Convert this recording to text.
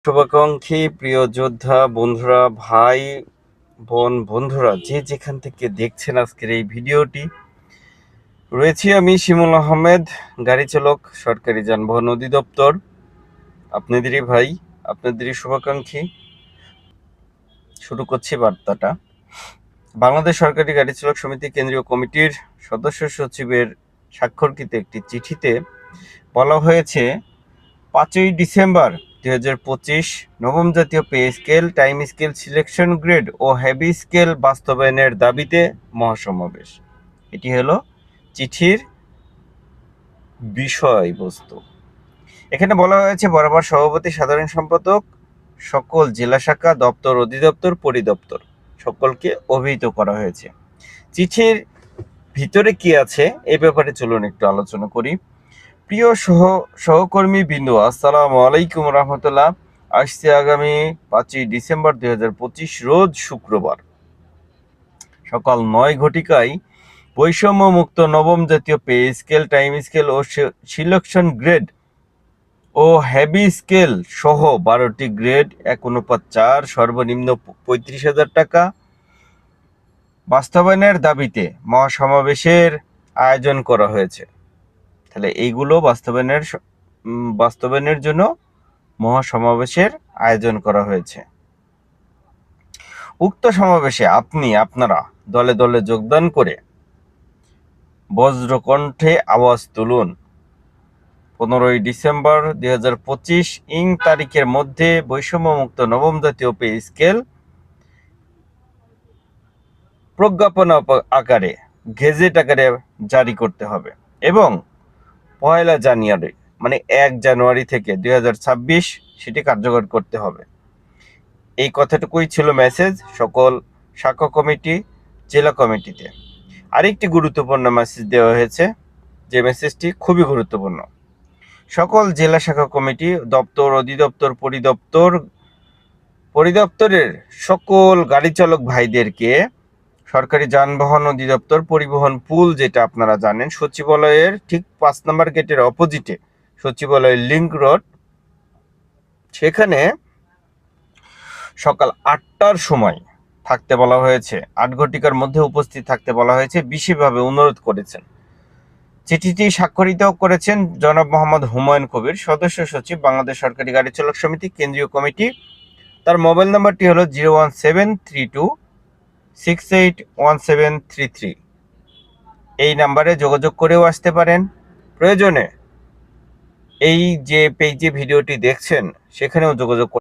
শুভাকাঙ্ক্ষী প্রিয় যোদ্ধা বন্ধুরা, ভাই বোন বন্ধুরা, যে যেখান থেকে দেখছেন আজকের এই ভিডিওটি, রয়েছি আমি শিমুল আহমেদ, গাড়ি চালক, সরকারি যানবাহন অধিদপ্তর। আপনাদেরই ভাই, আপনাদেরই শুভাকাঙ্ক্ষী। শুরু করছি বার্তাটা। বাংলাদেশ সরকারি গাড়ি চালক সমিতি কেন্দ্রীয় কমিটির সদস্য সচিবের স্বাক্ষরকৃত একটি চিঠিতে বলা হয়েছে, 5ই ডিসেম্বর 2025 নবম জাতীয় pay scale, time scale, selection grade ও হেভি স্কেল বাস্তবায়নের দাবিতে মহাসমাবেশ। এটি হলো চিঠির বিষয়বস্তু। এখানে বলা হয়েছে, বরাবর সভাপতি, সাধারণ সম্পাদক, সকল জেলা শাখা, দপ্তর, অধিদপ্তর, পরিদপ্তর সকলকে অভিহিত করা হয়েছে। চিঠির ভিতরে কি আছে এই ব্যাপারে চলুন একটু আলোচনা করি। প্রিয় সহকর্মী বিন্দু, আসসালামু আলাইকুম রহমতুল্লাহ। আসছে আগামী 5ই ডিসেম্বর 2025 রোজ শুক্রবার সকাল 9 ঘটিকায় বৈষম্য মুক্ত নবম জাতীয় পে স্কেল, টাইম স্কেল ও সিলেকশন গ্রেড ও হেভি স্কেল সহ 12টি গ্রেড 1:4 সর্বনিম্ন 35,000 টাকা বাস্তবায়নের দাবিতে মহাসমাবেশের আয়োজন করা হয়েছে। তাহলে এইগুলো বাস্তবায়নের জন্য মহাসমাবেশের আয়োজন করা হয়েছে। উক্ত সমাবেশে আপনারা দলে দলে যোগদান করে বজ্রকণ্ঠে আওয়াজ তুলুন। 15ই ডিসেম্বর 2025 তারিখের মধ্যে বৈষম্যমুক্ত নবম জাতীয় পে স্কেল প্রজ্ঞাপন আকারে, গেজেট আকারে জারি করতে হবে এবং 1 জানুয়ারি মানে 1 জানুয়ারি থেকে 2026 সেটি কার্যকর করতে হবে। এই কথাটুকুই ছিল মেসেজ সকল শাখা কমিটি, জেলা কমিটিতে। আরেকটি গুরুত্বপূর্ণ মেসেজ দেওয়া হয়েছে, যে মেসেজটি খুবই গুরুত্বপূর্ণ। সকল জেলা শাখা কমিটি, দপ্তর, অধিদপ্তর, পরিদপ্তরের সকল গাড়ি চালক ভাইদেরকে সরকারি যানবাহন অধিদপ্তর পরিবহন পুল, যেটা আপনারা জানেন, সচিবালয়ের ঠিক 5 নম্বর গেটের অপোজিটে সচিবালয়ের লিংক রোড, সেখানে সকাল 8টার সময় থাকতে বলা হয়েছে। 8 ঘটিকার মধ্যে উপস্থিত থাকতে বলা হয়েছে, বিশেষভাবে অনুরোধ করেছেন। চিঠিটি স্বাক্ষরিত করেছেন জনাব মোহাম্মদ হুমায়ুন কবির, সদস্য সচিব, বাংলাদেশ সরকারি গাড়ি চালক সমিতি কেন্দ্রীয় কমিটি। তার মোবাইল নাম্বারটি হলো 01732681733। এই নাম্বারে যোগাযোগ করেও আসতে পারেন। প্রয়োজনে এই যে পেজে ভিডিওটি দেখছেন সেখানেও যোগাযোগ